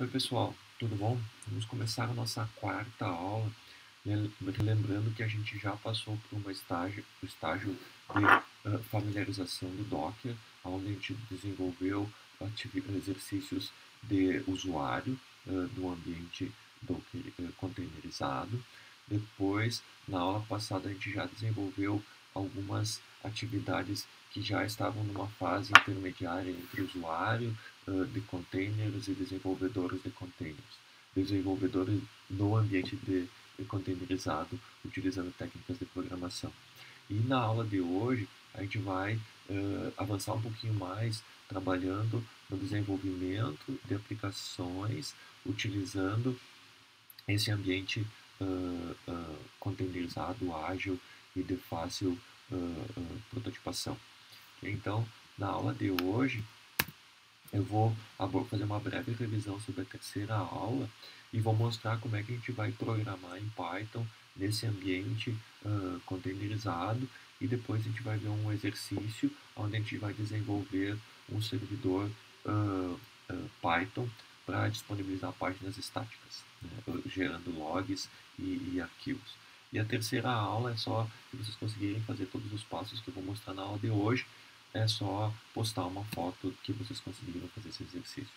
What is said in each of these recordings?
Oi, pessoal, tudo bom? Vamos começar a nossa quarta aula, lembrando que a gente já passou por o estágio de familiarização do Docker, onde a gente desenvolveu exercícios de usuário do ambiente Docker containerizado. Depois, na aula passada, a gente já desenvolveu algumas atividades que já estavam numa fase intermediária entre usuário de containers e desenvolvedores de containers. Desenvolvedores no ambiente de containerizado, utilizando técnicas de programação. E na aula de hoje, a gente vai avançar um pouquinho mais, trabalhando no desenvolvimento de aplicações, utilizando esse ambiente containerizado, ágil e de fácil prototipação. Então, na aula de hoje, eu vou fazer uma breve revisão sobre a terceira aula e vou mostrar como é que a gente vai programar em Python nesse ambiente containerizado, e depois a gente vai ver um exercício onde a gente vai desenvolver um servidor Python para disponibilizar páginas estáticas, né, gerando logs e arquivos. E a terceira aula é só, se vocês conseguirem fazer todos os passos que eu vou mostrar na aula de hoje, é só postar uma foto que vocês conseguiram fazer esse exercício.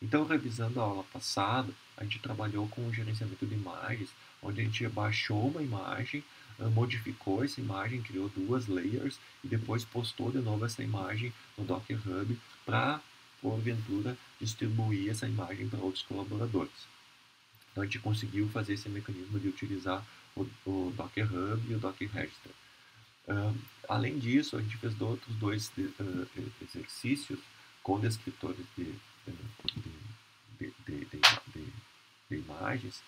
Então, revisando a aula passada, a gente trabalhou com o gerenciamento de imagens, onde a gente baixou uma imagem, modificou essa imagem, criou duas layers e depois postou de novo essa imagem no Docker Hub para, porventura, distribuir essa imagem para outros colaboradores. Então, a gente conseguiu fazer esse mecanismo de utilizar o Docker Hub e o Docker Register. Além disso, a gente fez outros dois exercícios com descritores de imagens,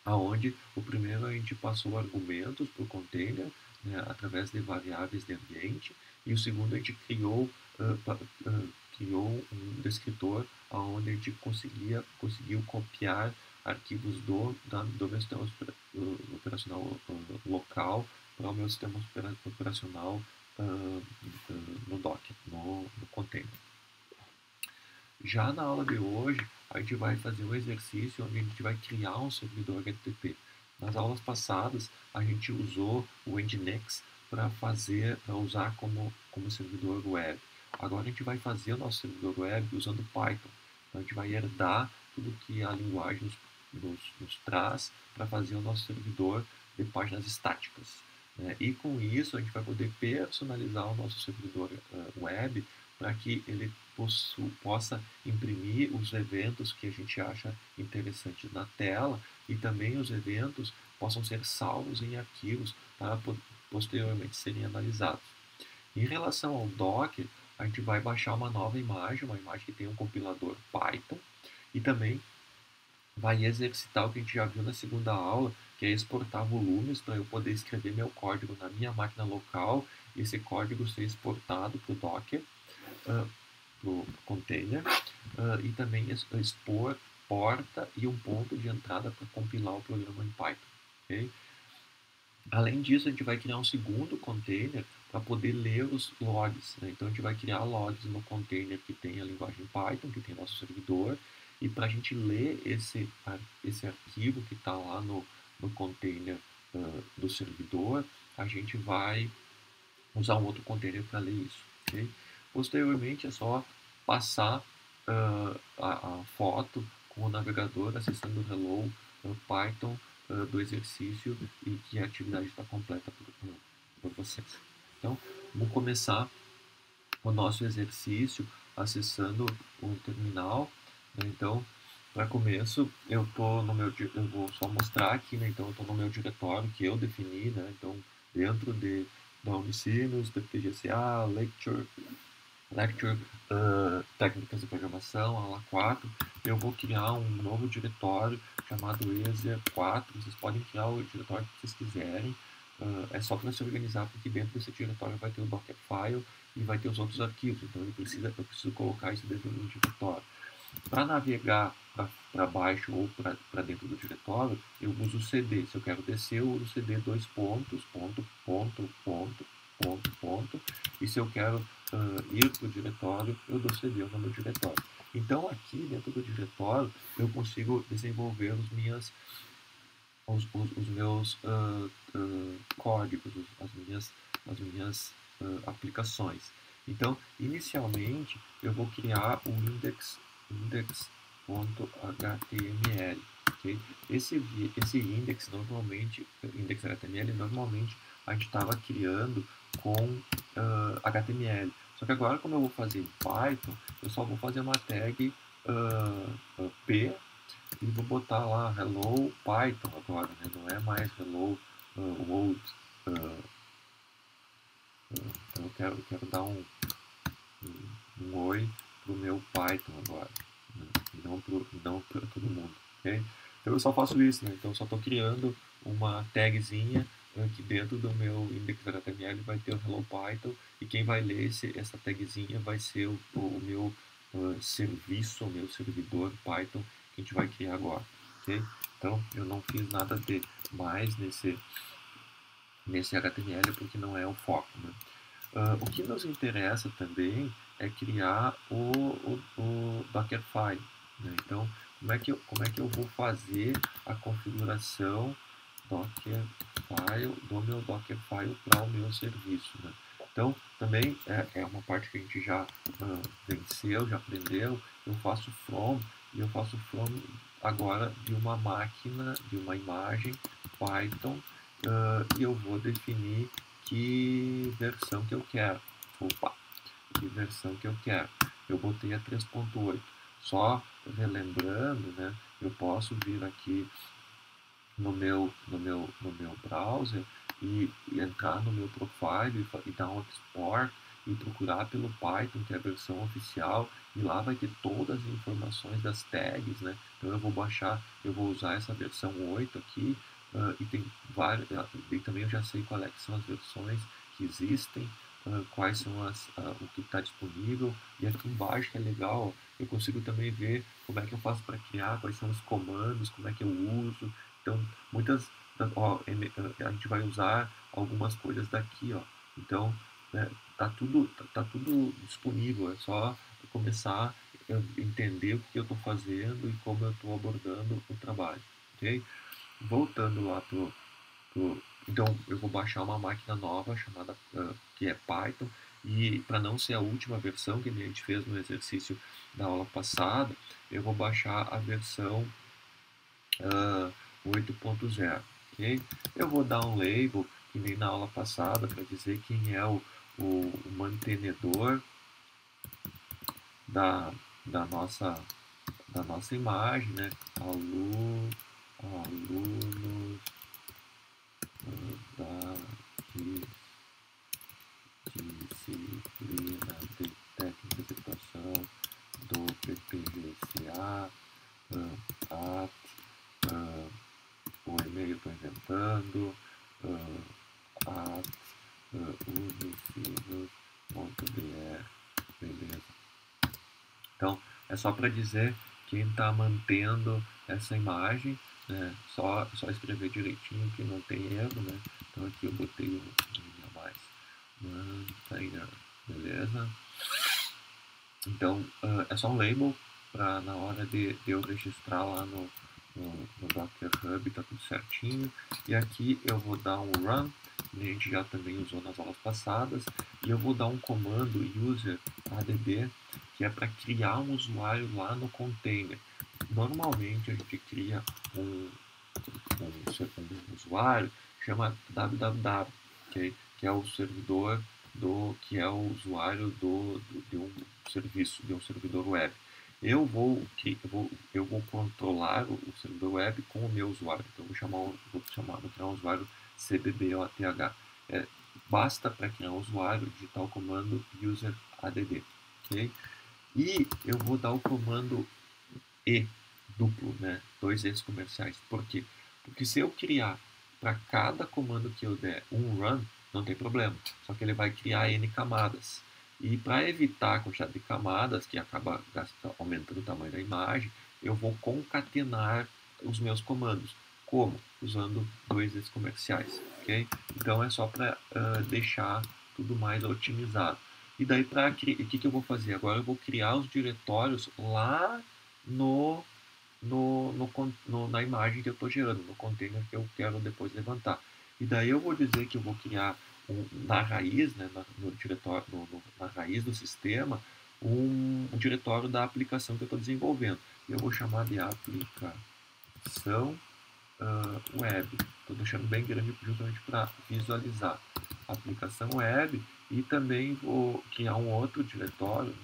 aonde o primeiro a gente passou argumentos para o container, né, através de variáveis de ambiente, e o segundo a gente criou um descritor onde a gente conseguiu copiar arquivos do meu sistema operacional local para o meu sistema operacional no Docker, no container. Já na aula de hoje, a gente vai fazer um exercício onde a gente vai criar um servidor HTTP. Nas aulas passadas, a gente usou o Nginx para usar como servidor web. Agora a gente vai fazer o nosso servidor web usando Python. Então a gente vai herdar tudo que a linguagem nos traz para fazer o nosso servidor de páginas estáticas, né? E com isso a gente vai poder personalizar o nosso servidor web para que ele possa imprimir os eventos que a gente acha interessantes na tela, e também os eventos possam ser salvos em arquivos para posteriormente serem analisados. Em relação ao Docker, a gente vai baixar uma nova imagem, uma imagem que tem um compilador Python, e também vai exercitar o que a gente já viu na segunda aula, que é exportar volumes para eu poder escrever meu código na minha máquina local e esse código ser exportado para o Docker, para o container, e também expor porta e um ponto de entrada para compilar o programa em Python. Okay? Além disso, a gente vai criar um segundo container para poder ler os logs, né? Então a gente vai criar logs no container que tem a linguagem Python, que tem nosso servidor, e para a gente ler esse arquivo que está lá no container do servidor, a gente vai usar um outro container para ler isso. Okay? Posteriormente, é só passar a foto com o navegador acessando o Hello Python do exercício, e que a atividade está completa por vocês. Então, vamos começar o nosso exercício acessando o terminal, né? Então, para começo, eu vou só mostrar aqui, né? Então, eu estou no meu diretório que eu defini, né? Então, dentro da Unicinos, da PGCA, Lecture, Técnicas de Programação, aula 4, eu vou criar um novo diretório chamado ezer4. Vocês podem criar o diretório que vocês quiserem, é só para se organizar, porque dentro desse diretório vai ter o Dockerfile e vai ter os outros arquivos, então eu preciso colocar isso dentro do diretório. Para navegar para baixo ou para dentro do diretório, eu uso o cd. Se eu quero descer, eu uso cd dois pontos, ponto, ponto, ponto, ponto, ponto. E se eu quero ir para o diretório, eu dou cd no meu diretório. Então aqui dentro do diretório eu consigo desenvolver os meus códigos, as minhas aplicações. Então, inicialmente, eu vou criar o index.html. Okay? Esse index normalmente, index HTML, normalmente a gente estava criando com HTML. Só que agora, como eu vou fazer em Python, eu só vou fazer uma tag p e vou botar lá Hello Python agora, né? Não é mais Hello World. Então eu quero dar um oi pro meu Python agora, né? E não para todo mundo, ok? Então eu só faço isso, né? Então eu só estou criando uma tagzinha que dentro do meu index.html vai ter o Hello Python e quem vai ler essa tagzinha vai ser o meu serviço, o meu servidor Python que a gente vai criar agora, ok? Então eu não fiz nada de mais nesse HTML porque não é o foco, né? O que nos interessa também é criar o Dockerfile, né? Então, como é que eu vou fazer a configuração Dockerfile do meu Dockerfile para o meu serviço, né? Então, também é uma parte que a gente já venceu, já aprendeu. Eu faço from e eu faço from agora de uma máquina, de uma imagem Python e eu vou definir que versão que eu quero. Opa, que versão que eu quero. Eu botei a 3.8. Só relembrando, né, eu posso vir aqui no meu browser e entrar no meu profile e dar um export e procurar pelo Python, que é a versão oficial, e lá vai ter todas as informações das tags, né? Então eu vou baixar, eu vou usar essa versão 8 aqui, e tem várias, e também eu já sei quais são as versões que existem, quais são o que está disponível, e aqui embaixo que é legal, eu consigo também ver como é que eu faço para criar, quais são os comandos, como é que eu uso. Então, a gente vai usar algumas coisas daqui, ó. Então, né, tá tudo disponível, é só começar a entender o que eu estou fazendo e como eu estou abordando o trabalho, ok? Voltando lá então, eu vou baixar uma máquina nova chamada que é Python e para não ser a última versão que a gente fez no exercício da aula passada, eu vou baixar a versão 8.0, ok? Eu vou dar um label, que nem na aula passada, para dizer quem é o mantenedor da, da, nossa, da nossa imagem, né? Alunos da disciplina de técnica de educação do PPGCA, at, o e-mail estou inventando, at unicinos.br, beleza? Então, é só para dizer quem está mantendo essa imagem, né? Só escrever direitinho que não tem erro, né? Então aqui eu botei um a mais, mantenha, beleza? Então, é só um label para na hora de eu registrar lá no Docker Hub, tá tudo certinho. E aqui eu vou dar um run, que a gente já também usou nas aulas passadas, e eu vou dar um comando user add, que é para criar um usuário lá no container. Normalmente a gente cria um usuário que chama www, okay? Que é o servidor que é o usuário de um serviço, de um servidor web. Eu vou controlar o servidor web com o meu usuário. Então vou criar um usuário cbboth. Basta para criar um usuário digitar o comando user add, ok? E eu vou dar o comando e duplo, né? Dois E's comerciais. Por quê? Porque se eu criar para cada comando que eu der um run, não tem problema. Só que ele vai criar N camadas. E para evitar a quantidade de camadas, que acaba aumentando o tamanho da imagem, eu vou concatenar os meus comandos. Como? Usando dois E's comerciais. Okay? Então é só para deixar tudo mais otimizado. E daí, o que eu vou fazer? Agora eu vou criar os diretórios lá no, na imagem que eu estou gerando, no container que eu quero depois levantar. E daí eu vou dizer que eu vou criar na raiz, né, no diretório, na raiz do sistema, um diretório da aplicação que eu estou desenvolvendo. Eu vou chamar de aplicação web. Estou deixando bem grande justamente para visualizar. Aplicação web, e também vou criar um outro diretório,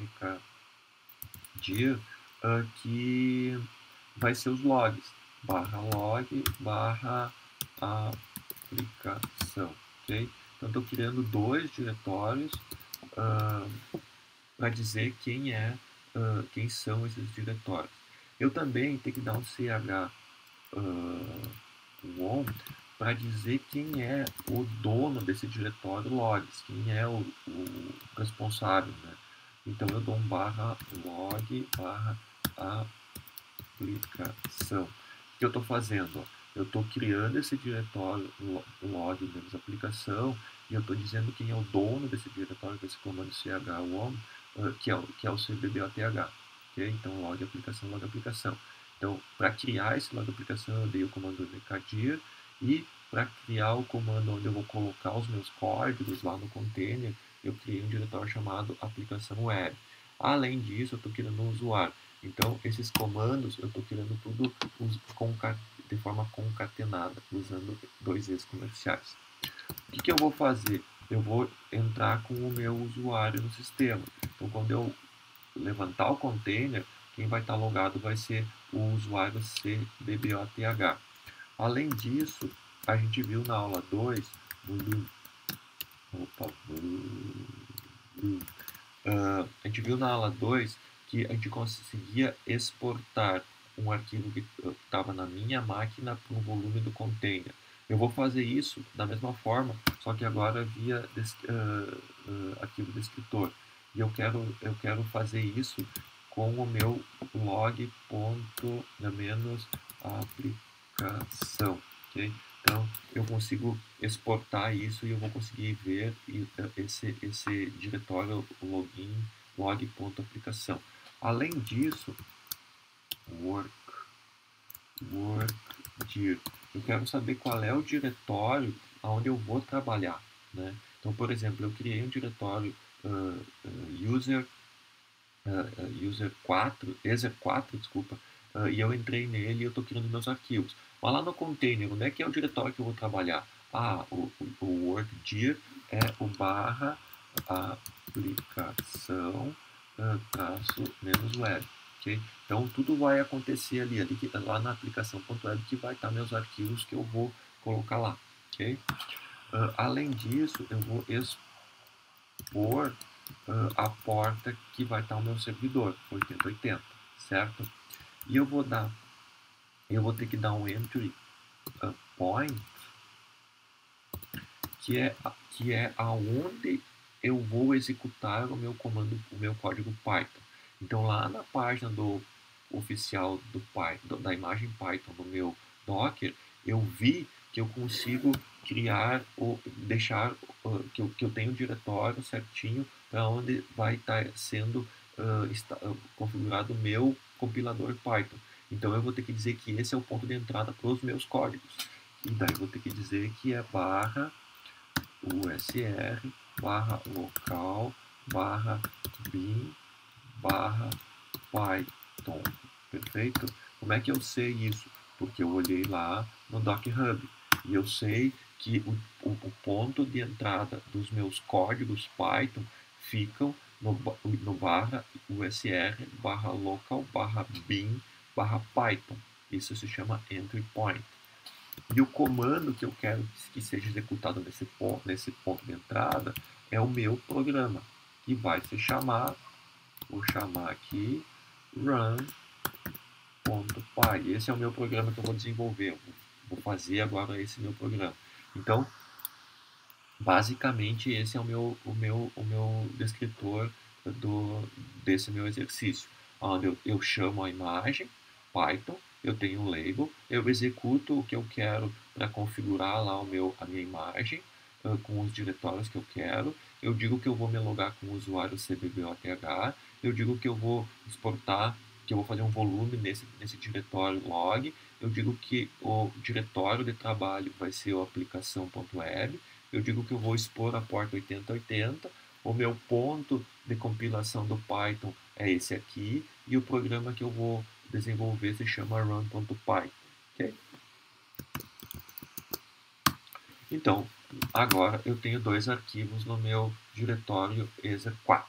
dir, que vai ser os logs, barra log, barra aplicação, ok? Então, estou criando dois diretórios para dizer quem são esses diretórios. Eu também tenho que dar um ch on para dizer quem é o dono desse diretório logs, quem é o responsável, né? Então eu dou um barra log barra aplicação. O que eu estou fazendo? Eu estou criando esse diretório log menos aplicação, e eu estou dizendo quem é o dono desse diretório, com esse comando chon, que é o cbboth. Okay? Então log aplicação. Então, para criar esse log aplicação, eu dei o comando mkdir, e para criar o comando onde eu vou colocar os meus códigos lá no container, eu criei um diretório chamado aplicação web. Além disso, eu estou criando um usuário. Então, esses comandos eu estou criando tudo de forma concatenada, usando dois e's comerciais. O que eu vou fazer? Eu vou entrar com o meu usuário no sistema. Então, quando eu levantar o container, quem vai estar logado vai ser o usuário cbboth. Além disso, a gente viu na aula 2, a gente viu na aula 2 que a gente conseguia exportar um arquivo que estava na minha máquina para o volume do container. Eu vou fazer isso da mesma forma, só que agora via arquivo descritor. E eu quero fazer isso com o meu log.-aplicação. Okay? Então, eu consigo exportar isso e eu vou conseguir ver esse diretório log.aplicação. Além disso, workdir. Eu quero saber qual é o diretório onde eu vou trabalhar. Né? Então, por exemplo, eu criei um diretório user4, desculpa, e eu entrei nele e eu estou criando meus arquivos. Mas lá no container, onde é que é o diretório que eu vou trabalhar? O workdir é o barra aplicação menos web. Okay? Então, tudo vai acontecer ali lá na aplicação.web, que vai estar meus arquivos que eu vou colocar lá. Okay? Além disso, eu vou expor a porta que vai estar o meu servidor, 8080, certo? E eu vou ter que dar um entry point, que é aonde eu vou executar o meu comando, o meu código Python. Então, lá na página oficial do Python, da imagem Python no meu Docker, eu vi que eu consigo criar ou deixar que eu tenho um diretório certinho para onde vai estar sendo configurado o meu compilador Python. Então eu vou ter que dizer que esse é o ponto de entrada para os meus códigos. E daí eu vou ter que dizer que é barra usr barra local barra bin barra Python. Perfeito? Como é que eu sei isso? Porque eu olhei lá no Docker Hub e eu sei que o ponto de entrada dos meus códigos Python ficam no barra usr barra local barra bin barra Python. Isso se chama entry point. E o comando que eu quero que seja executado nesse ponto de entrada é o meu programa, que vai se chamar, vou chamar aqui, run.py. Esse é o meu programa que eu vou desenvolver. Vou fazer agora esse meu programa. Então, basicamente, esse é o meu descritor desse meu exercício, onde eu chamo a imagem, Python, eu tenho um label, eu executo o que eu quero para configurar lá a minha imagem, com os diretórios que eu quero, eu digo que eu vou me logar com o usuário cbboth, eu digo que eu vou exportar, que eu vou fazer um volume nesse diretório log, eu digo que o diretório de trabalho vai ser o aplicação.web, eu digo que eu vou expor a porta 8080, o meu ponto de compilação do Python é esse aqui, e o programa que eu vou desenvolver se chama run.py. Okay? Então, agora eu tenho dois arquivos no meu diretório exe4.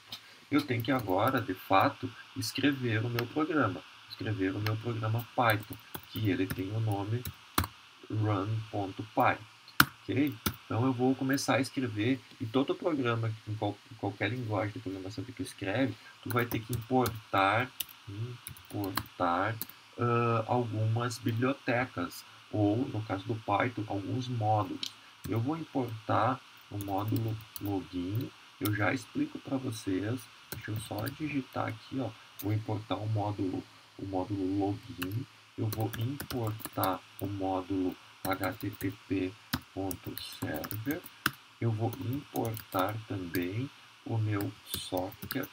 Eu tenho que agora, de fato, escrever o meu programa Python, que ele tem o nome run.py. Okay? Então eu vou começar a escrever, e todo programa, em qualquer linguagem de programação que tu escreve, tu vai ter que importar algumas bibliotecas, ou, no caso do Python, alguns módulos. Eu vou importar o módulo login, eu já explico para vocês, deixa eu só digitar aqui, ó, vou importar o módulo login, eu vou importar o módulo http.server, eu vou importar também o meu socket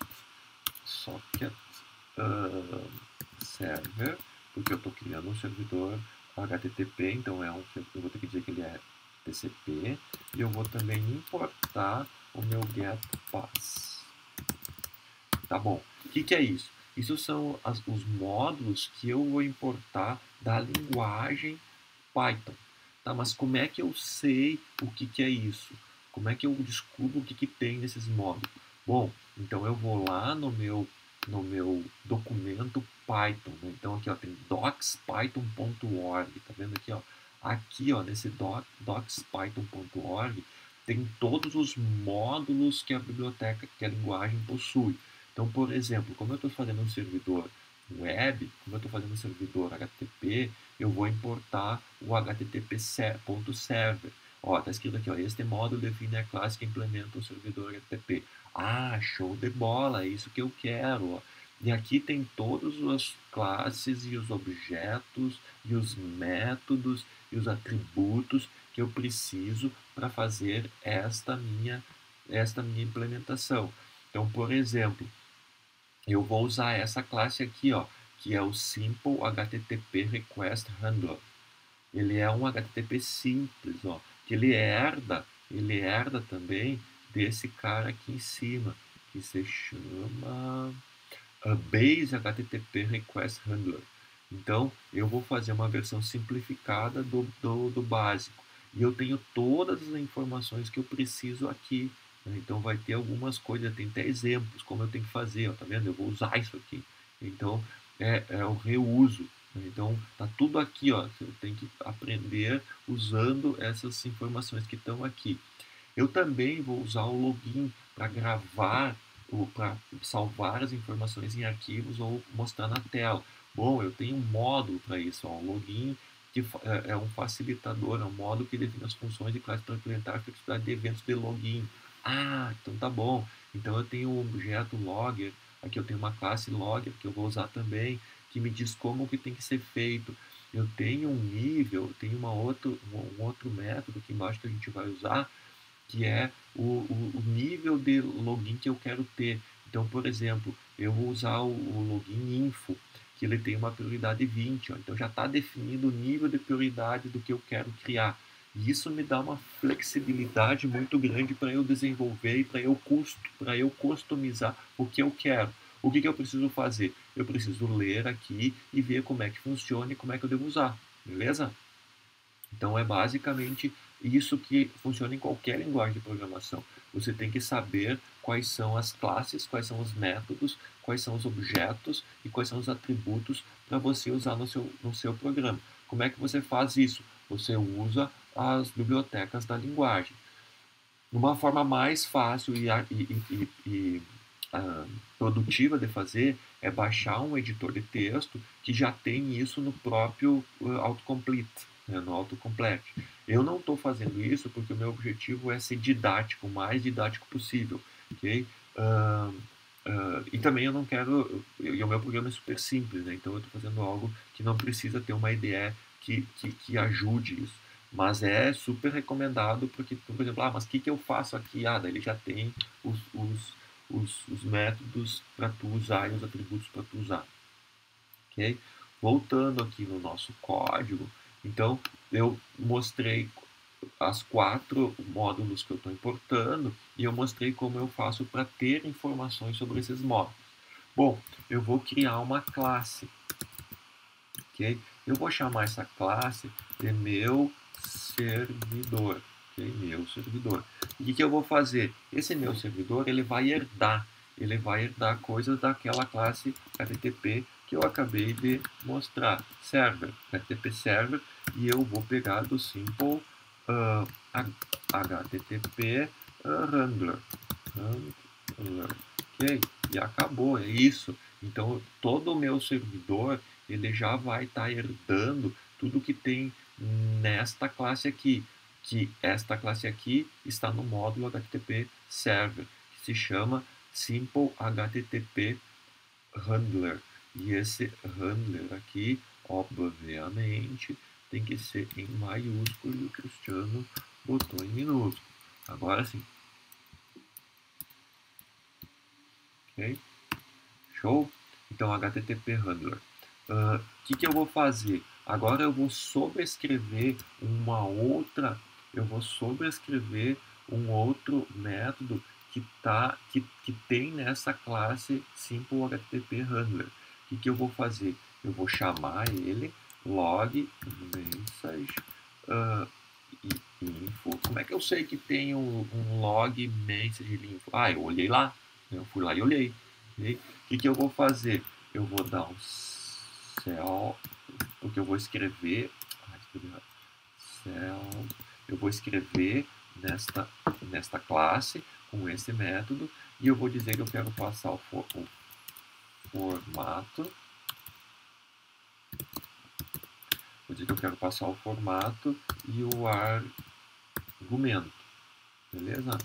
server, porque eu estou criando um servidor HTTP, então eu vou ter que dizer que ele é TCP, e eu vou também importar o meu getPass. Tá bom? O que é isso? Isso são os módulos que eu vou importar da linguagem Python. Tá, mas como é que eu sei o que é isso? Como é que eu descubro o que tem nesses módulos? Bom, então eu vou lá no meu documento Python. Né? Então aqui ó, tem docspython.org. Tá vendo aqui? Ó? Aqui ó, nesse docspython.org tem todos os módulos que a biblioteca, que a linguagem possui. Então, por exemplo, como eu estou fazendo um servidor web, como eu estou fazendo um servidor HTTP, eu vou importar o http.server. Ó, tá escrito aqui, ó, este módulo define a classe que implementa o servidor HTTP. Ah, show de bola, é isso que eu quero. Ó. E aqui tem todas as classes e os objetos e os métodos e os atributos que eu preciso para fazer esta minha implementação. Então, por exemplo, eu vou usar essa classe aqui, ó, que é o Simple HTTP Request Handler. Ele é um HTTP simples, ó, que ele herda também desse cara aqui em cima, que se chama Base HTTP Request Handler. Então, eu vou fazer uma versão simplificada do básico. E eu tenho todas as informações que eu preciso aqui. Né? Então, vai ter algumas coisas, tem até exemplos, como eu tenho que fazer. Ó, tá vendo? Eu vou usar isso aqui. Então, é o reuso. Né? Então, tá tudo aqui. Ó. Eu tenho que aprender usando essas informações que estão aqui. Eu também vou usar o login para gravar ou para salvar as informações em arquivos ou mostrar na tela. Bom, eu tenho um módulo para isso, ó, o login que é um facilitador, é um módulo que define as funções e classes para implementar a flexibilidade de eventos de login. Ah, então tá bom. Então eu tenho um objeto logger, aqui eu tenho uma classe logger que eu vou usar também, que me diz como que tem que ser feito. Eu tenho um nível, eu tenho um outro método aqui embaixo que a gente vai usar, que é o nível de login que eu quero ter. Então, por exemplo, eu vou usar o login info, que ele tem uma prioridade 20. Ó. Então, já está definido o nível de prioridade do que eu quero criar. E isso me dá uma flexibilidade muito grande para eu desenvolver e para eu customizar o que eu quero. O que eu preciso fazer? Eu preciso ler aqui e ver como é que funciona e como é que eu devo usar. Beleza? Então é basicamente isso que funciona em qualquer linguagem de programação. Você tem que saber quais são as classes, quais são os métodos, quais são os objetos e quais são os atributos para você usar no seu programa. Como é que você faz isso? Você usa as bibliotecas da linguagem. Uma forma mais fácil produtiva de fazer é baixar um editor de texto que já tem isso no próprio autocomplete, né, no autocomplete. Eu não estou fazendo isso porque o meu objetivo é ser didático, o mais didático possível, ok? E também eu não quero, e o meu programa é super simples, né? Então eu estou fazendo algo que não precisa ter uma IDE que ajude isso. Mas é super recomendado porque, por exemplo, mas o que eu faço aqui? Daí ele já tem os métodos para tu usar e os atributos para tu usar. Ok? Voltando aqui no nosso código, então eu mostrei as 4 módulos que eu estou importando e eu mostrei como eu faço para ter informações sobre esses módulos. Bom, eu vou criar uma classe, ok? Eu vou chamar essa classe de meu servidor, ok? Meu servidor. E o que eu vou fazer? Esse meu servidor ele vai herdar coisas daquela classe HTTP que eu acabei de mostrar, server, HTTP server, e eu vou pegar do simple HTTP handler, ok? E acabou, é isso. Então, todo o meu servidor, ele já vai estar herdando tudo que tem nesta classe aqui, que esta classe aqui está no módulo HTTP Server, que se chama Simple HTTP Handler. E esse handler aqui, obviamente, tem que ser em maiúsculo e o Cristiano botou em minúsculo. Agora sim. Ok? Show? Então, HTTP Handler. Que eu vou fazer? Agora eu vou sobrescrever um outro método que tem nessa classe Simple HTTP Handler. Que eu vou fazer? Eu vou chamar ele log message info. Como é que eu sei que tem um log message info? Eu olhei lá. Eu fui lá e olhei. O que eu vou fazer? Eu vou dar um cell, porque eu vou escrever. Escrevi errado. Cell. Eu vou escrever nesta classe com esse método e eu vou dizer que eu quero passar o formato. Vou dizer que eu quero passar o formato e o argumento. Beleza?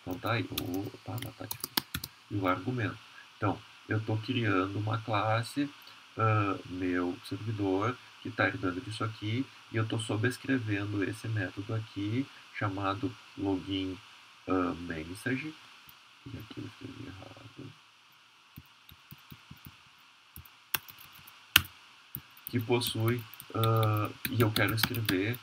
Então tá aí. Mas tá difícil. E o argumento. Então, eu estou criando uma classe, meu servidor, que está herdando disso aqui, e eu estou sobrescrevendo esse método aqui, chamado login message. E aqui eu escrevi errado. Que possui, e eu quero escrever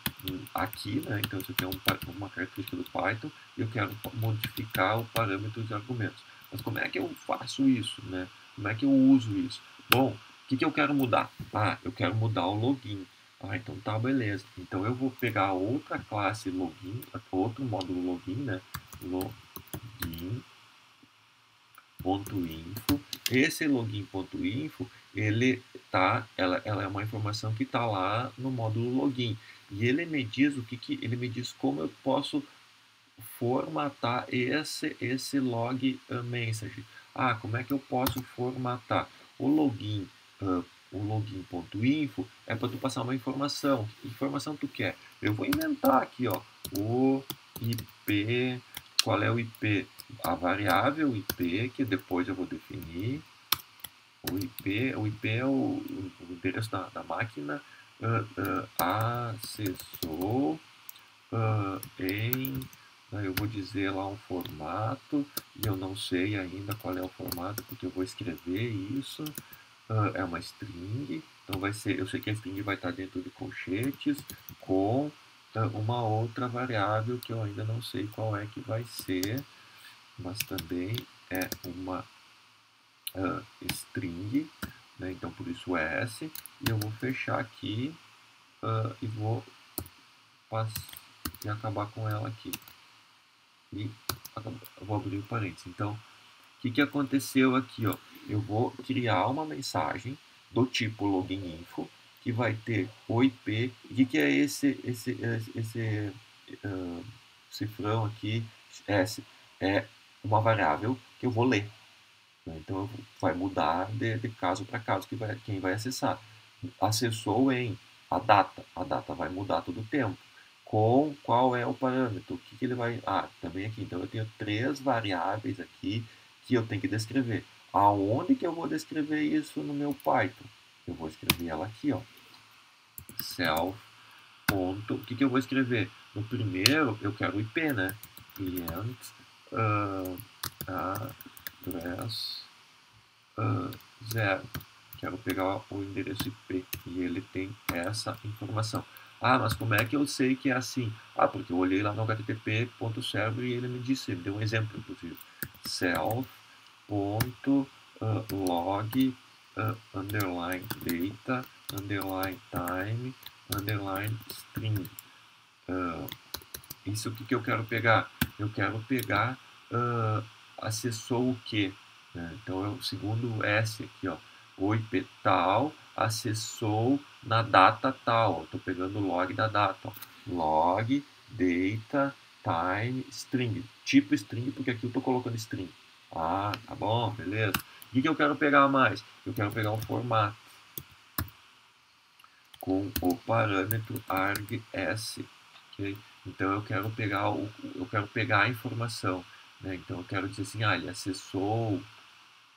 aqui, né? Então isso aqui é uma característica do Python, e eu quero modificar o parâmetro de argumentos. Mas como é que eu faço isso, né? Como é que eu uso isso? Bom, o que eu quero mudar? Eu quero mudar o login. Então tá, beleza. Então eu vou pegar outra classe login, outro módulo login, né? Login.info. Esse login.info, ela é uma informação que está lá no módulo login. E ele me diz ele me diz como eu posso formatar esse log message. Como é que eu posso formatar? O login.info é para tu passar uma informação. Que informação tu quer? Eu vou inventar aqui, ó, o IP. Qual é o IP? A variável IP, que depois eu vou definir. O IP é o endereço da máquina. Acessou eu vou dizer lá um formato, e eu não sei ainda qual é o formato, porque eu vou escrever isso. É uma string, então eu sei que a string vai estar dentro de colchetes com uma outra variável que eu ainda não sei qual é que vai ser, mas também é uma string, né? Então por isso S, e eu vou fechar aqui e vou acabar com ela aqui. E eu vou abrir o parênteses. Então, o que aconteceu aqui? Ó? Eu vou criar uma mensagem do tipo login info, que vai ter o IP. O que é esse cifrão aqui? S é uma variável que eu vou ler. Então, vai mudar de caso para caso quem vai acessar. Acessou em a data vai mudar todo o tempo. Com qual é o parâmetro? O que ele vai... também aqui. Então, eu tenho 3 variáveis aqui que eu tenho que descrever. Aonde que eu vou descrever isso no meu Python? Eu vou escrever ela aqui, ó. Self ponto, o que eu vou escrever? No primeiro, eu quero o IP, né? Client address 0. Quero pegar o endereço IP e ele tem essa informação. Ah, mas como é que eu sei que é assim? Ah, porque eu olhei lá no http.server e ele me disse, ele deu um exemplo, inclusive. Self.log underline data underline time underline string. Isso o que eu quero pegar? Eu quero pegar acessou o quê? Então é o segundo S aqui, ó. O IP tal acessou na data tal. Estou pegando o log da data. Ó. Log, data, time, string. Tipo string, porque aqui eu estou colocando string. Ah, tá bom, beleza. O que eu quero pegar mais? Eu quero pegar o formato com o parâmetro args. Okay? Então eu quero pegar a informação. Né? Então eu quero dizer assim, ele acessou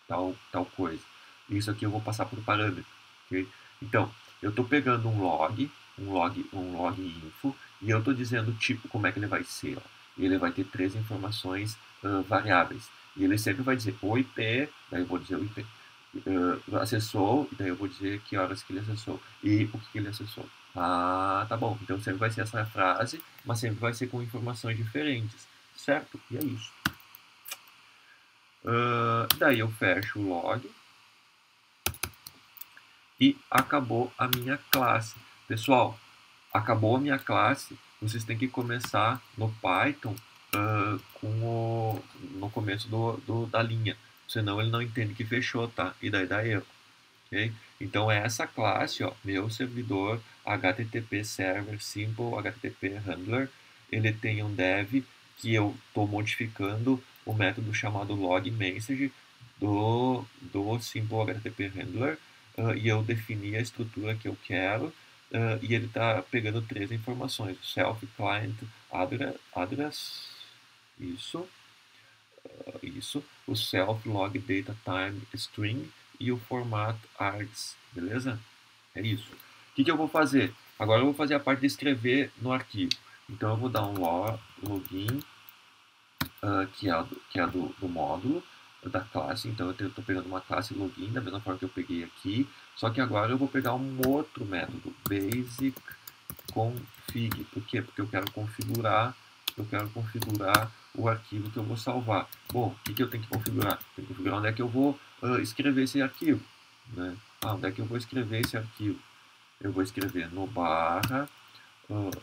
tal coisa. Isso aqui eu vou passar por parâmetro. Okay? Então, eu estou pegando um log info, e eu estou dizendo o tipo, como é que ele vai ser. Ó. Ele vai ter 3 informações variáveis. E ele sempre vai dizer o IP, daí eu vou dizer o IP. Acessou, e daí eu vou dizer que horas que ele acessou e o que ele acessou. Ah, tá bom. Então sempre vai ser essa frase, mas sempre vai ser com informações diferentes, certo? E é isso. Daí eu fecho o log e acabou a minha classe. Pessoal, acabou a minha classe, vocês têm que começar no Python no começo da linha, senão ele não entende que fechou, tá? E daí dá erro. Okay? Então é essa classe, ó, meu servidor HTTP Server Simple HTTP Handler, ele tem um dev que eu estou modificando o método chamado logMessage do Simple HTTP Handler e eu defini a estrutura que eu quero e ele está pegando 3 informações: self client address, isso, o self log data time string e o format args, beleza? É isso. O que eu vou fazer? Agora eu vou fazer a parte de escrever no arquivo. Então eu vou dar um login, que é do módulo, da classe. Então eu estou pegando uma classe login, da mesma forma que eu peguei aqui. Só que agora eu vou pegar um outro método, basic config. Por quê? Porque eu quero configurar o arquivo que eu vou salvar. Bom, o que eu tenho que configurar? Tenho que configurar onde é que eu vou escrever esse arquivo. Né? Onde é que eu vou escrever esse arquivo? Eu vou escrever no barra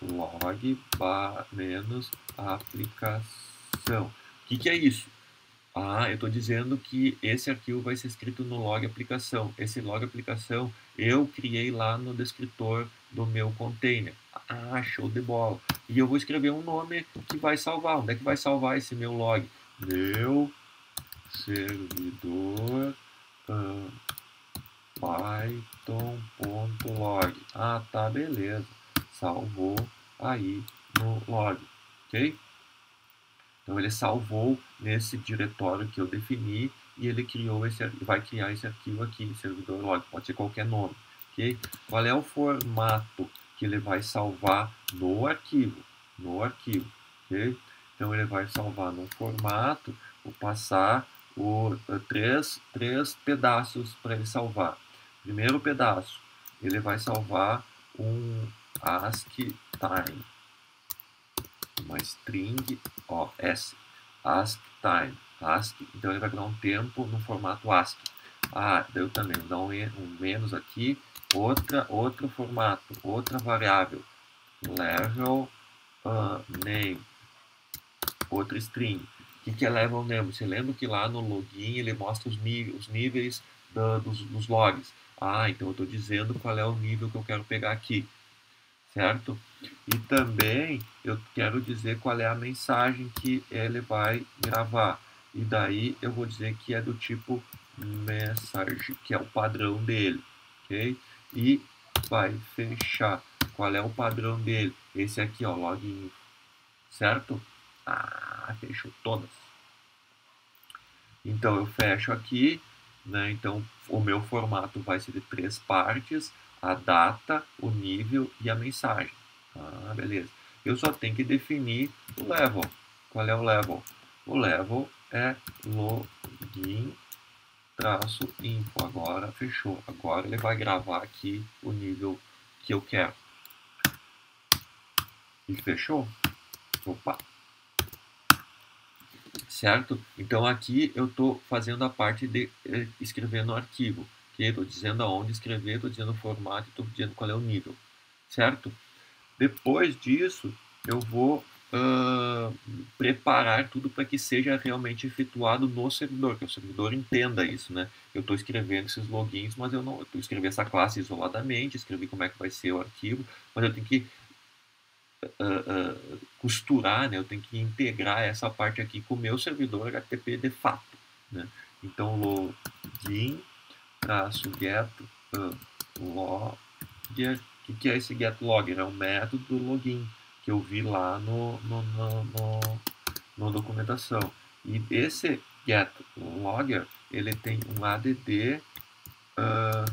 log menos aplicação. O que é isso? Eu estou dizendo que esse arquivo vai ser escrito no log aplicação. Esse log aplicação eu criei lá no descritor do meu container. Show de bola. E eu vou escrever um nome que vai salvar. Onde é que vai salvar esse meu log? Meu servidor python.log. Tá, beleza. Salvou aí no log, ok? Então ele salvou nesse diretório que eu defini e ele vai criar esse arquivo aqui, servidor log, pode ser qualquer nome, ok? Qual é o formato que ele vai salvar no arquivo? Ok? Então ele vai salvar no formato, vou passar três pedaços para ele salvar. Primeiro pedaço, ele vai salvar um ASCII time, uma string S, ASCII time, ASCII, então ele vai dar um tempo no formato ASCII. Deu também, vou dar um menos aqui, outro formato, outra variável, level name, outra string. O que é level name? Você lembra que lá no login ele mostra os níveis dos logs. Então eu estou dizendo qual é o nível que eu quero pegar aqui, certo? E também eu quero dizer qual é a mensagem que ele vai gravar. E daí eu vou dizer que é do tipo message, que é o padrão dele, ok? E vai fechar. Qual é o padrão dele? Esse aqui, ó, login, certo? Fechou todas. Então eu fecho aqui, né? Então o meu formato vai ser de 3 partes: a data, o nível e a mensagem. Ah, beleza. Eu só tenho que definir o level. Qual é o level? O level é login traço info. Agora fechou. Agora ele vai gravar aqui o nível que eu quero. E fechou. Opa. Certo? Então aqui eu estou fazendo a parte de escrever no arquivo. Okay? Estou dizendo aonde escrever, estou dizendo o formato, estou dizendo qual é o nível. Certo? Depois disso, eu vou preparar tudo para que seja realmente efetuado no servidor, que o servidor entenda isso, né? Eu estou escrevendo esses logins, mas eu não escrevi essa classe isoladamente, escrevi como é que vai ser o arquivo, mas eu tenho que costurar, né? Eu tenho que integrar essa parte aqui com o meu servidor HTTP de fato, né? Então, login -get logger. O que é esse get logger? É um método do login que eu vi lá no documentação. E esse get logger, ele tem um add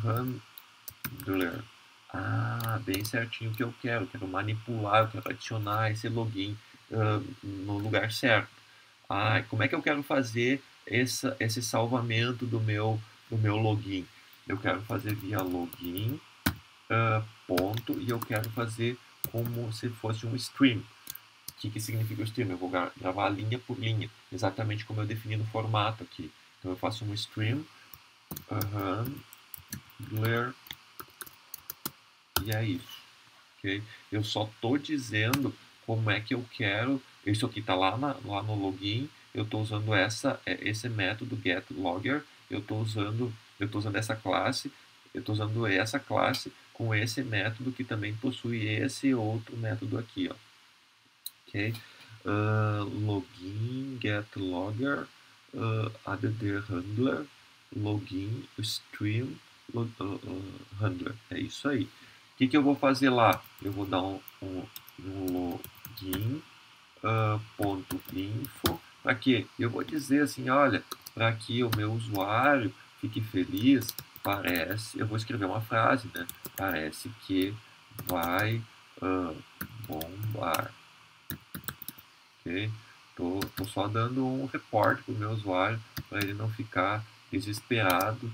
handler. Ah, bem certinho o que eu quero. Eu quero manipular, eu quero adicionar esse login no lugar certo. Ah, como é que eu quero fazer esse salvamento do meu login? Eu quero fazer via login, ponto, e eu quero fazer como se fosse um stream. O que significa o stream? Eu vou gravar linha por linha, exatamente como eu defini no formato aqui. Então eu faço um stream, handler, e é isso. Okay? Eu só estou dizendo como é que eu quero. Isso aqui está lá no login. Eu estou usando esse método getLogger. Eu estou usando essa classe. Eu estou usando essa classe com esse método que também possui esse outro método aqui, ó. Ok? Login getLogger, add handler, login stream handler. É isso aí. O que eu vou fazer lá? Eu vou dar um login ponto info. Para quê? Eu vou dizer assim, olha, para que o meu usuário fique feliz, eu vou escrever uma frase, né? Parece que vai bombar. Ok? Tô só dando um reporte para o meu usuário para ele não ficar desesperado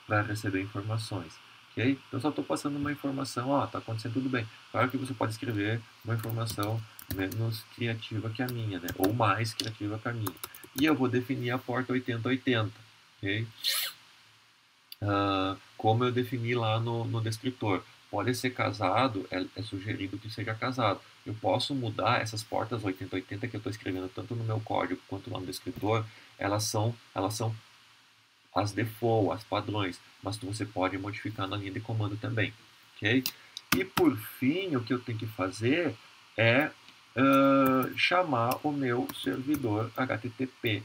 para receber informações. Ok? Então só estou passando uma informação, ó, está acontecendo tudo bem. Claro que você pode escrever uma informação menos criativa que a minha, né? Ou mais criativa que a minha. E eu vou definir a porta 8080, ok? Como eu defini lá no descritor. Pode ser casado, é sugerido que seja casado. Eu posso mudar essas portas 8080 que eu estou escrevendo tanto no meu código quanto lá no descritor, elas são as default, as padrões, mas você pode modificar na linha de comando também, ok? E por fim, o que eu tenho que fazer é chamar o meu servidor HTTPD.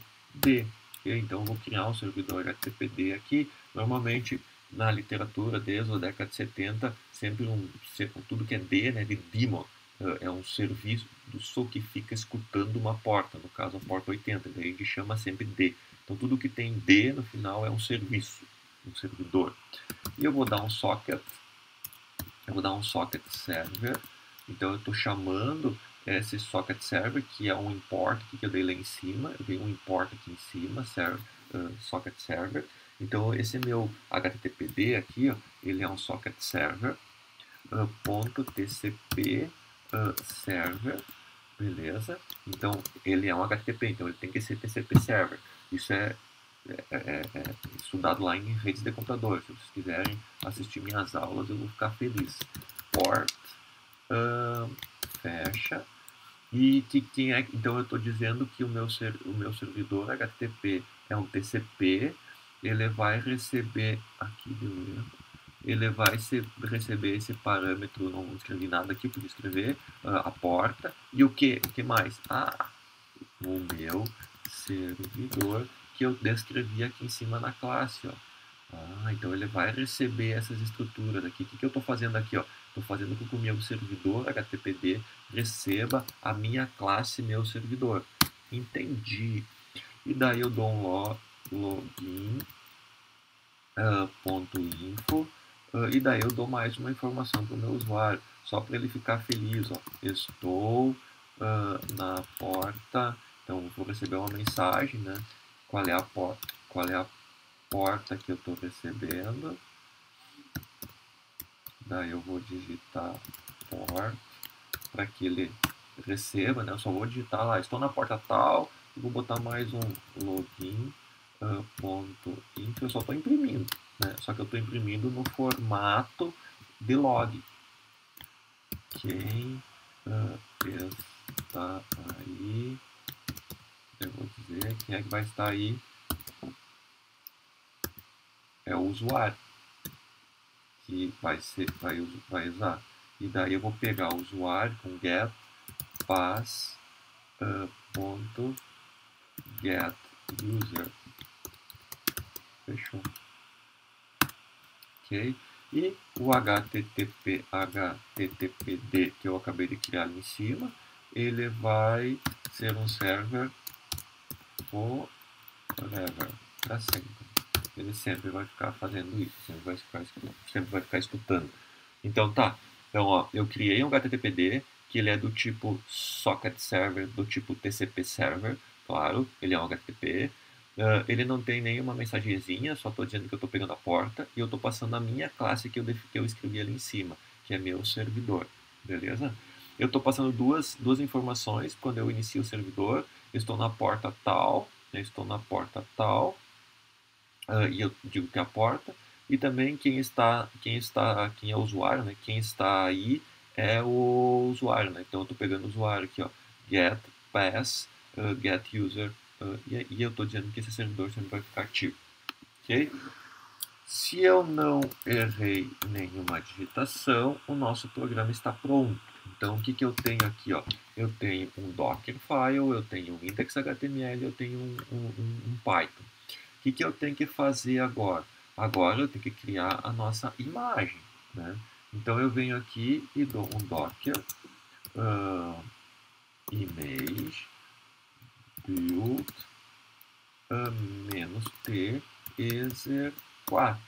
Okay? Então, eu vou criar um servidor HTTPD aqui. Normalmente, na literatura, desde a década de 70, tudo que é D, né, de daemon, é um serviço que fica escutando uma porta, no caso a porta 80, daí a gente chama sempre D. Então tudo que tem D no final é um serviço, um servidor. E eu vou dar um socket server. Então eu estou chamando esse socket server, que é um import que eu dei lá em cima. Eu dei um import aqui em cima, socket server. Então esse meu HTTPD aqui, ó, ele é um socket server, .tcp server, beleza? Então ele é um HTTP, então ele tem que ser TCP server. Isso é estudado lá em redes de computador. Se vocês quiserem assistir minhas aulas, eu vou ficar feliz. Port, fecha. E então eu estou dizendo que o meu servidor HTTP é um TCP. Ele vai receber aqui, ele vai receber esse parâmetro. Não escrevi nada aqui, podia escrever a porta. E o que mais? O meu servidor que eu descrevi aqui em cima na classe, ó. Então ele vai receber essas estruturas aqui. O que eu estou fazendo aqui, ó? Estou fazendo com que o meu servidor HTTPD receba a minha classe meu servidor. Entendi. E daí eu dou um login .info e daí eu dou mais uma informação para o meu usuário, só para ele ficar feliz, ó. Estou na porta, então vou receber uma mensagem, né? Qual é a porta? Qual é a porta que eu estou recebendo? Daí eu vou digitar port para que ele receba, né? Eu só vou digitar lá, estou na porta tal, e vou botar mais um login ponto info, eu só estou imprimindo, né? Só que eu estou imprimindo no formato de log. Quem está aí? Eu vou dizer quem é que vai estar aí. É o usuário que vai usar. E daí eu vou pegar o usuário com get pass ponto get user. Fechou. Ok? E o HTTPD que eu acabei de criar ali em cima, ele vai ser um server forever, para sempre. Ele sempre vai ficar fazendo isso, sempre vai ficar escutando. Então tá, então ó, eu criei um HTTPD que ele é do tipo socket server, do tipo TCP server, claro, ele é um HTTP. Ele não tem nenhuma mensagenzinha, só estou dizendo que eu estou pegando a porta e eu estou passando a minha classe que eu escrevi ali em cima, que é meu servidor, beleza? Eu estou passando duas informações quando eu inicio o servidor. Eu estou na porta tal, eu estou na porta tal, e eu digo que é a porta, e também quem é o usuário, né? Quem está aí é o usuário, né? Então eu estou pegando o usuário aqui, ó, get pass, get user, e eu estou dizendo que esse servidor sempre vai ficar ativo, ok? Se eu não errei nenhuma digitação, o nosso programa está pronto. Então, o que eu tenho aqui? Ó? Eu tenho um Dockerfile, eu tenho um index.html, eu tenho um Python. O que eu tenho que fazer agora? Agora eu tenho que criar a nossa imagem, né? Então eu venho aqui e dou um docker image build -t ezer 4.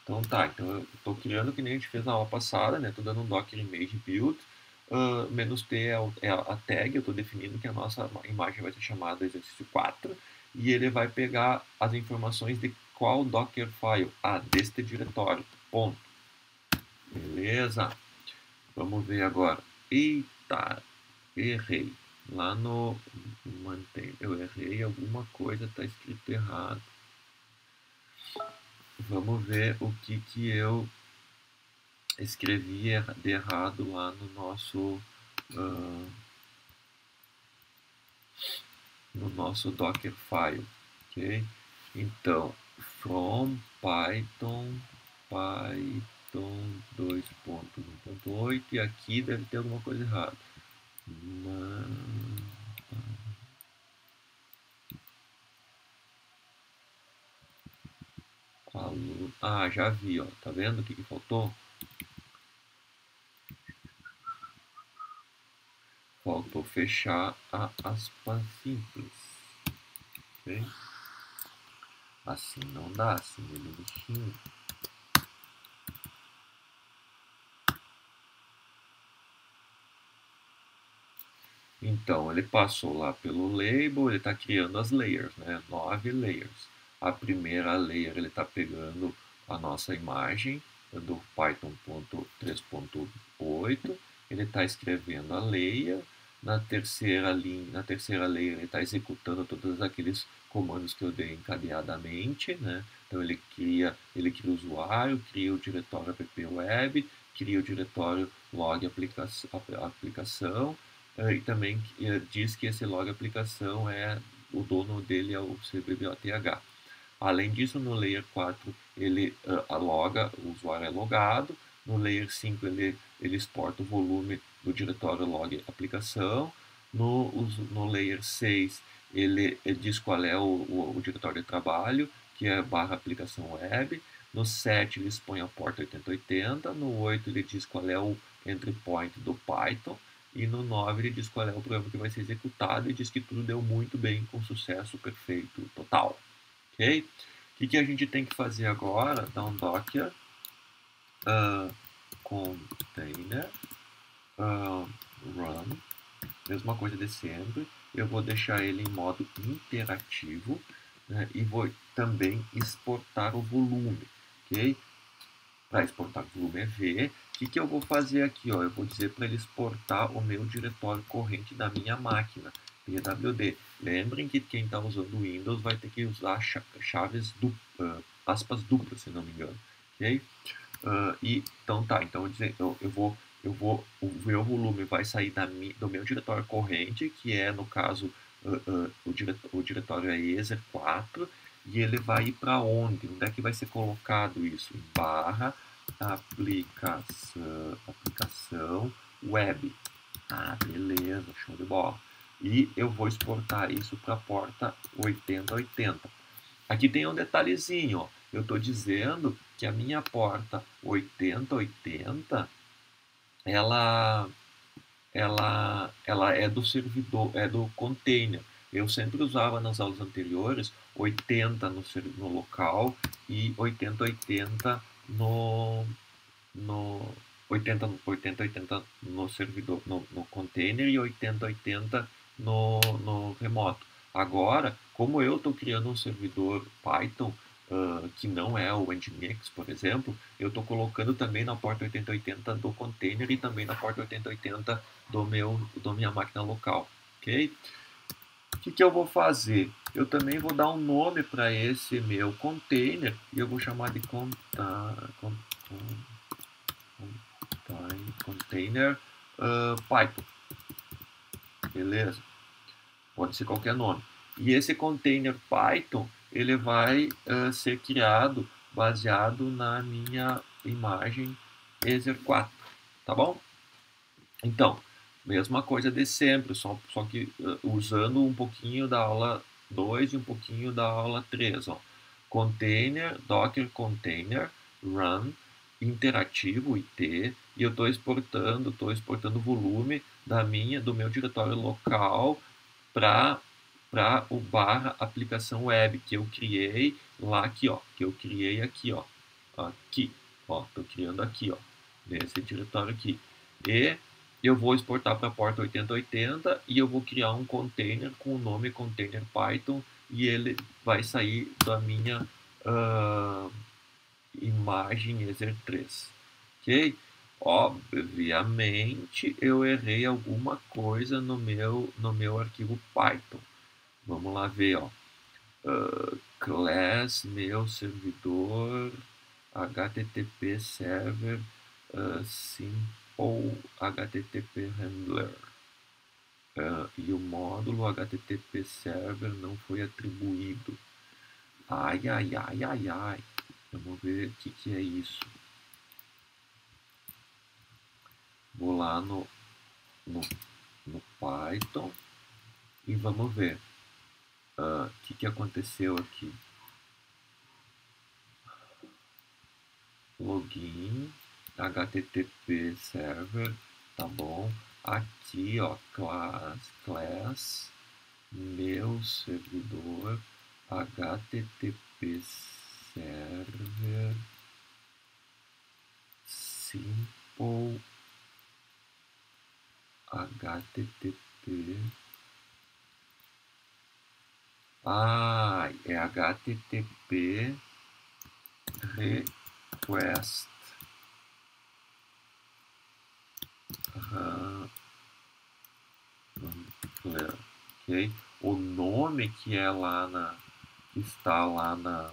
Então tá, então eu estou criando que nem a gente fez na aula passada, né? Estou dando um docker image build -t é a tag, eu estou definindo que a nossa imagem vai ser chamada exercício 4 e ele vai pegar as informações de qual Dockerfile? Ah, deste diretório. Ponto. Beleza? Vamos ver agora. Eita, errei. Lá no mantém, eu errei alguma coisa, está escrito errado. Vamos ver o que eu escrevi de errado lá no nosso Dockerfile, ok? Então, from Python 2.1.8 e aqui deve ter alguma coisa errada. Ah, já vi, ó. Tá vendo o que faltou? Faltou fechar a aspas simples. Ok? Assim não dá, assim ele bichinho. Então, ele passou lá pelo label, ele está criando as layers, né? 9 layers. A primeira layer, ele está pegando a nossa imagem do Python 3.8, ele está escrevendo a layer, na terceira layer ele está executando todos aqueles comandos que eu dei encadeadamente, né? Então ele cria o usuário, cria o diretório app web, cria o diretório log aplicação e também diz que esse log aplicação o dono dele é o cbboth. Além disso, no Layer 4 ele loga, o usuário é logado. No Layer 5 ele exporta o volume do diretório log aplicação. No Layer 6 ele diz qual é o diretório de trabalho, que é barra aplicação web. No 7 ele expõe a porta 8080. No 8 ele diz qual é o entry point do Python. E no 9 ele diz qual é o programa que vai ser executado e diz que tudo deu muito bem, com sucesso perfeito total. Ok? O que a gente tem que fazer agora? Dar um docker container run, mesma coisa de sempre. Eu vou deixar ele em modo interativo, né, e vou também exportar o volume, ok? Para exportar o volume é V. O que eu vou fazer aqui? Ó? Eu vou dizer para ele exportar o meu diretório corrente da minha máquina, PWD. Lembrem que quem está usando o Windows vai ter que usar chaves aspas duplas, se não me engano, ok? Então tá, então o meu volume vai sair do meu diretório corrente, que é, no caso, o diretório é easer4, e ele vai ir para onde? Onde é que vai ser colocado isso? Em barra aplicação web. Ah, beleza, show de bola. E eu vou exportar isso para a porta 8080. Aqui tem um detalhezinho, ó. Eu estou dizendo que a minha porta 8080, ela é do servidor, é do container. Eu sempre usava nas aulas anteriores 80 no local e 8080 no 8080 no servidor, no container, e 8080 no remoto. Agora, como eu estou criando um servidor Python que não é o Nginx, por exemplo, eu estou colocando também na porta 8080 do container e também na porta 8080 da minha máquina local, ok? O que eu vou fazer? Eu também vou dar um nome para esse meu container e eu vou chamar de container Python, beleza? Pode ser qualquer nome. E esse container Python, ele vai ser criado baseado na minha imagem Ether4, tá bom? Então, mesma coisa de sempre, só que usando um pouquinho da aula 2 e um pouquinho da aula 3. Ó. Container, Docker Container, Run, interativo, IT, e eu estou exportando o volume do meu diretório local para o barra aplicação web que eu criei lá aqui, ó, que eu criei aqui, ó, estou criando aqui, ó, nesse diretório aqui. E eu vou exportar para a porta 8080 e eu vou criar um container com o nome container Python e ele vai sair da minha imagem Ether3, ok? Obviamente eu errei alguma coisa no meu arquivo Python. Vamos lá ver, ó. Class, meu servidor, HTTP server, simple HTTP handler. E o módulo HTTP server não foi atribuído. Ai, ai, ai, ai, ai. Vamos ver o que é isso. Vou lá no Python e vamos ver o que aconteceu aqui. Login, HTTP server, tá bom. Aqui, ó, class, meu servidor, HTTP server, simple, HTTP. É HTTP request handler, ok? O nome que é que está lá no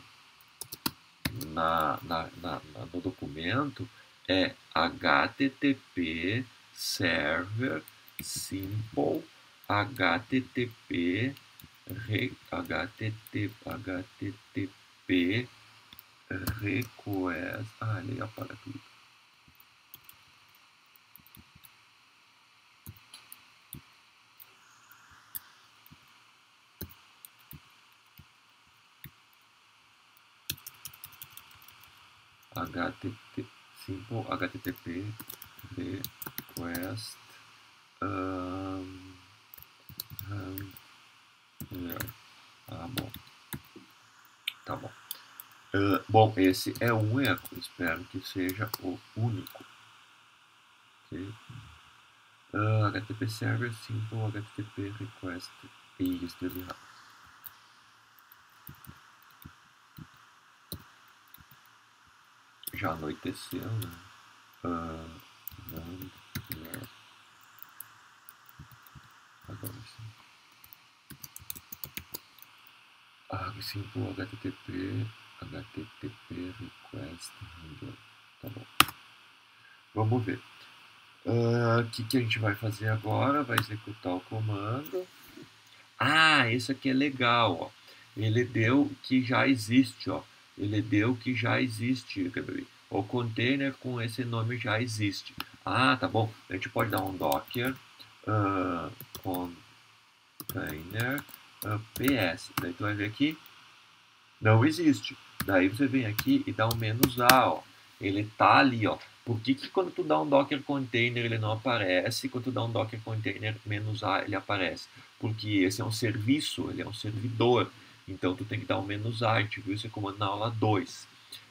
documento é HTTP server simple HTTP request. Ele apaga tudo. Simple HTTP request handler. Bom. Tá bom. Bom, esse é um erro, espero que seja o único. Okay? HTTP Server Simple HTTP Request. Ih, escrevi errado. Já anoiteceu, né? Agora sim. Simple HTTP Request Handler. Tá bom. Vamos ver. O que a gente vai fazer agora? Vai executar o comando. Ah, isso aqui é legal, ó. Ele deu que já existe, ó. Ele deu que já existe. O container com esse nome já existe. Ah, tá bom. A gente pode dar um docker container ps. Daí tu vai ver aqui, não existe. Daí você vem aqui e dá um "-a", ó. Ele tá ali, ó. Por que quando tu dá um docker container ele não aparece, quando tu dá um docker container "-a" ele aparece? Porque esse é um serviço, ele é um servidor. Então tu tem que dar um "-a", a gente viu esse comando na aula 2.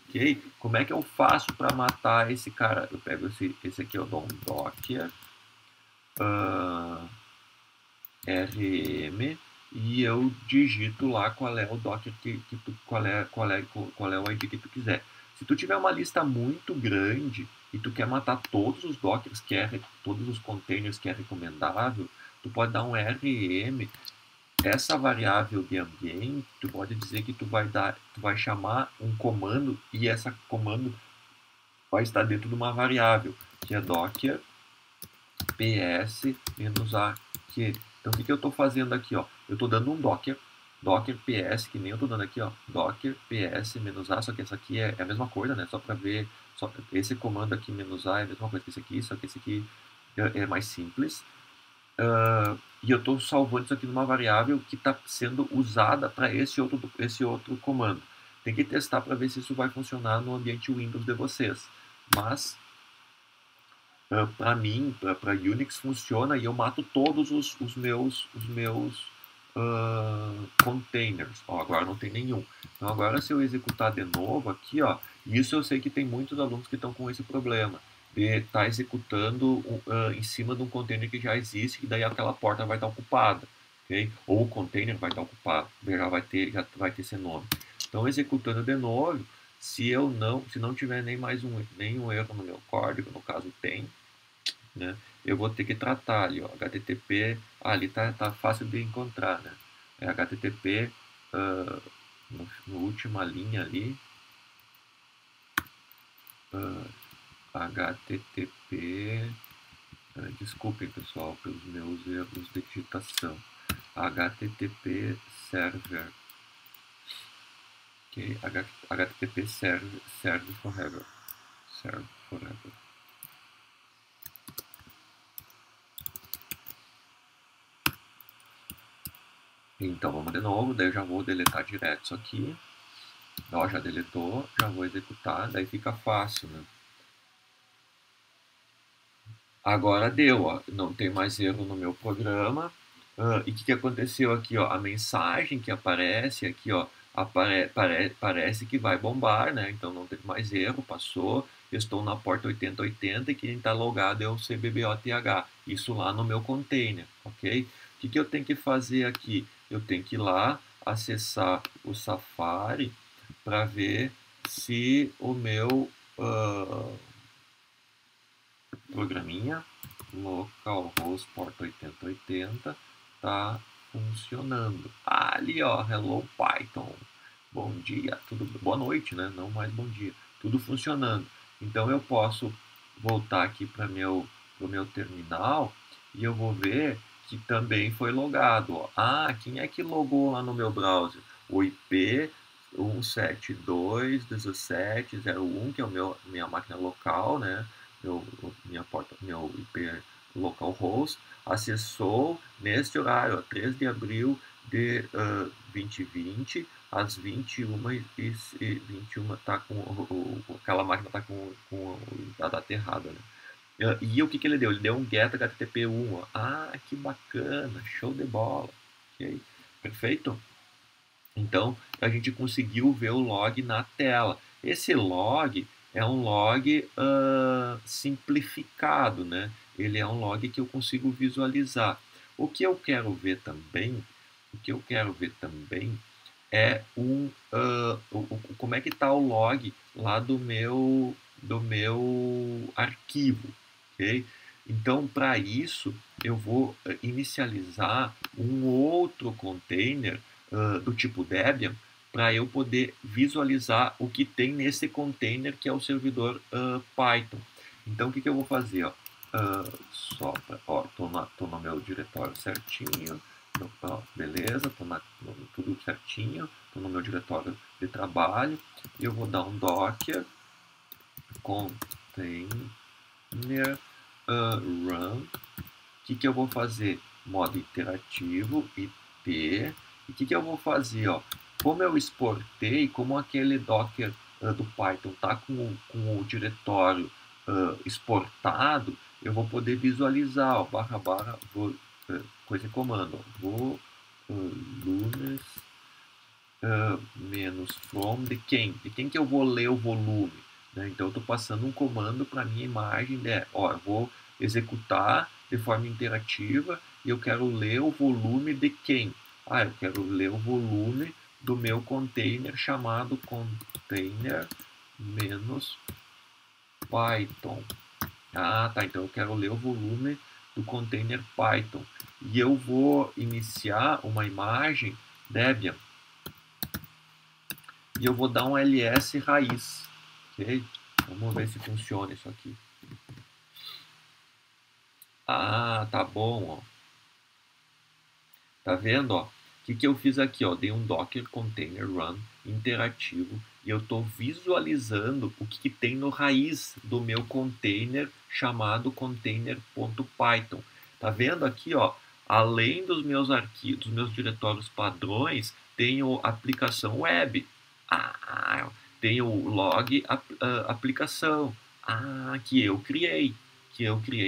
Ok? Como é que eu faço para matar esse cara? Eu pego esse aqui, eu dou um docker rm e eu digito lá qual é o docker qual é o ID que tu quiser. Se tu tiver uma lista muito grande e tu quer matar todos os dockers todos os containers que é recomendável, tu pode dar um rm. Essa variável de ambiente, tu pode dizer que tu vai chamar um comando e essa comando vai estar dentro de uma variável que é docker ps-a-q. Então, o que eu estou fazendo aqui? Ó? Eu estou dando um docker ps, que nem eu estou dando aqui, ó, docker ps-a, só que essa aqui é a mesma coisa, né? Só para ver, esse comando aqui, "-a", é a mesma coisa que esse aqui, só que esse aqui é mais simples. E eu estou salvando isso aqui numa variável que está sendo usada para esse outro comando. Tem que testar para ver se isso vai funcionar no ambiente Windows de vocês. Mas para mim, para Unix funciona e eu mato todos os meus containers. Ó, agora não tem nenhum. Então agora se eu executar de novo aqui, ó, isso eu sei que tem muitos alunos que estão com esse problema de estar executando em cima de um container que já existe e daí aquela porta vai estar ocupada, ok? Ou o container vai estar ocupado, já vai ter esse nome. Então executando de novo, se não tiver nenhum erro no meu código, no caso tem, né, eu vou ter que tratar ali, ó, HTTP, ali tá fácil de encontrar, né, é HTTP, no última linha ali, HTTP, desculpem pessoal pelos meus erros de digitação, HTTP server, ok, HTTP serve forever. Então vamos de novo, daí eu já vou deletar direto isso aqui. Ó, já deletou, já vou executar, daí fica fácil, né? Agora deu, ó, não tem mais erro no meu programa. E o que aconteceu aqui, ó? A mensagem que aparece aqui, ó, parece que vai bombar, né? Então não tem mais erro, passou. Eu estou na porta 8080 e quem está logado é o cbboth. Isso lá no meu container, ok? O que eu tenho que fazer aqui? Eu tenho que ir lá, acessar o Safari para ver se o meu programinha localhost porta 8080 tá funcionando. Ali, ó, hello Python. Bom dia, boa noite, né? Não mais bom dia. Tudo funcionando. Então eu posso voltar aqui para o meu terminal e eu vou ver que também foi logado. Ó. Ah, quem é que logou lá no meu browser? O IP 172.17.01, que é minha máquina local, né? Meu IP localhost, acessou neste horário, 3 de abril de 2020, às 21h21, tá aquela máquina está com a data errada, né? E o que ele deu? Ele deu um get HTTP1. Ó. Ah, que bacana, show de bola. Okay. Perfeito? Então, a gente conseguiu ver o log na tela. Esse log é um log simplificado, né? Ele é um log que eu consigo visualizar. O que eu quero ver também, o que eu quero ver também é como é que está o log lá do meu arquivo, ok? Então, para isso, eu vou inicializar um outro container do tipo Debian para eu poder visualizar o que tem nesse container que é o servidor Python. Então, o que eu vou fazer? Ó? Tô no meu diretório certinho, beleza, tudo certinho, estou no meu diretório de trabalho, e eu vou dar um docker container run. O que eu vou fazer? Modo interativo, IP. E o que eu vou fazer? Ó? Como eu exportei, como aquele Docker do Python está com o diretório exportado, eu vou poder visualizar, ó, coisa em comando, ó, volumes menos from de quem que eu vou ler o volume, né? Então eu estou passando um comando para minha imagem, né? Ó, eu vou executar de forma interativa e eu quero ler o volume de quem? Ah, eu quero ler o volume do meu container chamado container menos Python. Ah, tá. Então eu quero ler o volume do container Python. E eu vou iniciar uma imagem Debian e eu vou dar um ls raiz, ok? Vamos ver se funciona isso aqui. Ah, tá bom, ó. Tá vendo, ó? O que eu fiz aqui, ó? Dei um Docker Container Run interativo e eu estou visualizando o que tem no raiz do meu container chamado container.python. Tá vendo aqui, ó? Além dos meus arquivos, dos meus diretórios padrões, tem a aplicação web. Ah, tem o log aplicação. Ah, que eu criei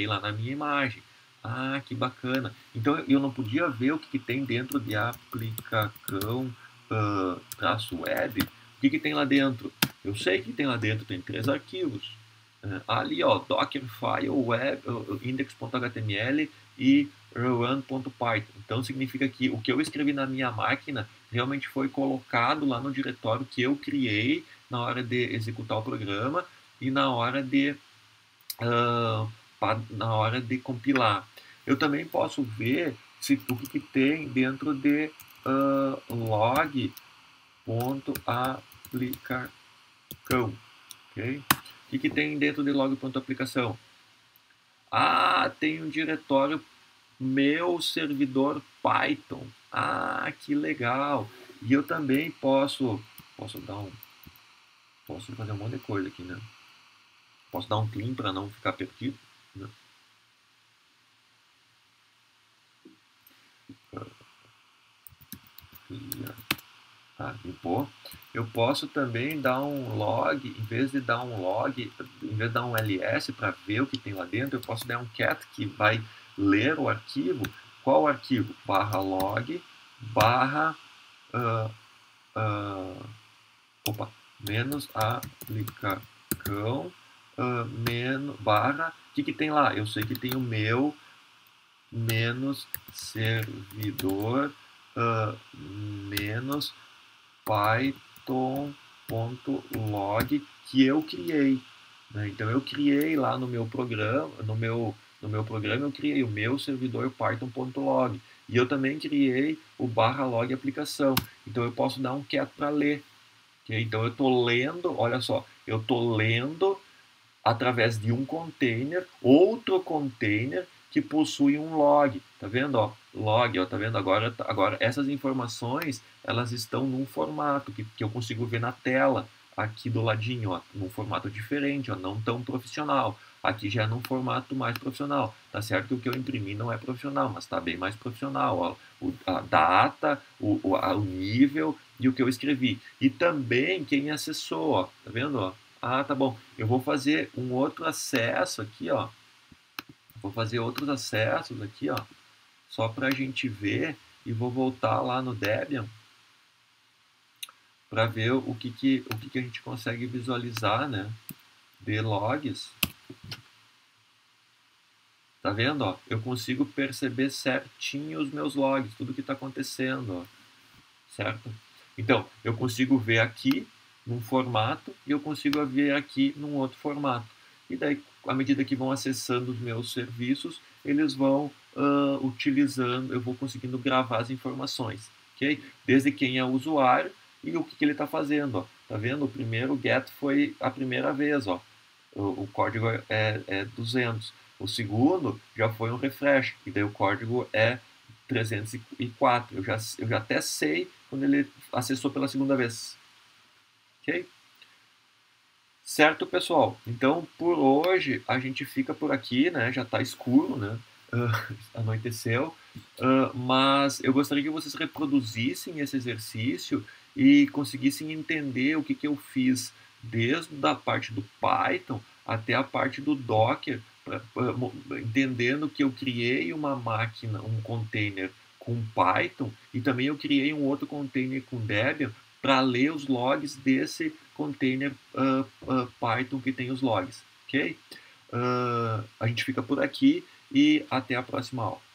lá na minha imagem. Ah, que bacana. Então eu não podia ver o que tem dentro de aplicação traço web. O que tem lá dentro? Eu sei que tem lá dentro, tem 3 arquivos. Ali, ó, Dockerfile, web, index.html e run.python. Então significa que o que eu escrevi na minha máquina realmente foi colocado lá no diretório que eu criei na hora de executar o programa e uh, na hora de compilar. Eu também posso ver o que tem dentro de log.aplicação. Okay? O que tem dentro de log.aplicação? Ah, tem um diretório meu servidor Python. Ah, que legal! E eu também posso fazer um monte de coisa aqui, né? Posso dar um clean para não ficar perdido, né? Limpou. Eu posso também dar um log, em vez de dar um log, em vez de dar um ls para ver o que tem lá dentro, eu posso dar um cat que vai ler o arquivo. Qual o arquivo? /log, barra, uh, uh, opa, menos aplicacão, menos, barra, o que tem lá? Eu sei que tem o meu menos servidor, menos python.log que eu criei, né? Então eu criei lá no meu programa, no meu programa eu criei o meu servidor python.log e eu também criei o /log aplicação. Então eu posso dar um cat para ler. Okay? Então eu estou lendo, olha só, eu estou lendo através de um container, outro container que possui um log. Tá vendo, ó? Log, ó, tá vendo agora essas informações, elas estão num formato que eu consigo ver na tela aqui do ladinho, ó, num formato diferente, ó, não tão profissional. Aqui já é num formato mais profissional. Tá certo que o que eu imprimi não é profissional, mas está bem mais profissional. Ó, a data, o nível e o que eu escrevi. E também quem acessou, ó, tá vendo? Ó? Ah, tá bom. Eu vou fazer um outro acesso aqui, ó. Vou fazer outros acessos aqui, ó, só para a gente ver e vou voltar lá no Debian para ver o que a gente consegue visualizar, né, de logs. Tá vendo? Ó? Eu consigo perceber certinho os meus logs, tudo que está acontecendo, ó, certo? Então, eu consigo ver aqui num formato e eu consigo ver aqui num outro formato. E daí, à medida que vão acessando os meus serviços, eles vão utilizando, eu vou conseguindo gravar as informações, ok? Desde quem é o usuário e o que ele está fazendo, ó. Tá vendo? O primeiro get foi a primeira vez, ó. O código é 200. O segundo já foi um refresh, e daí o código é 304. Eu já até sei quando ele acessou pela segunda vez. Ok? Certo, pessoal? Então, por hoje, a gente fica por aqui, né? Já está escuro, né? Anoiteceu. Mas eu gostaria que vocês reproduzissem esse exercício e conseguissem entender o que eu fiz desde a parte do Python até a parte do Docker, entendendo que eu criei uma máquina, um container com Python e também eu criei um outro container com Debian para ler os logs desse container Python que tem os logs, ok? A gente fica por aqui e até a próxima aula.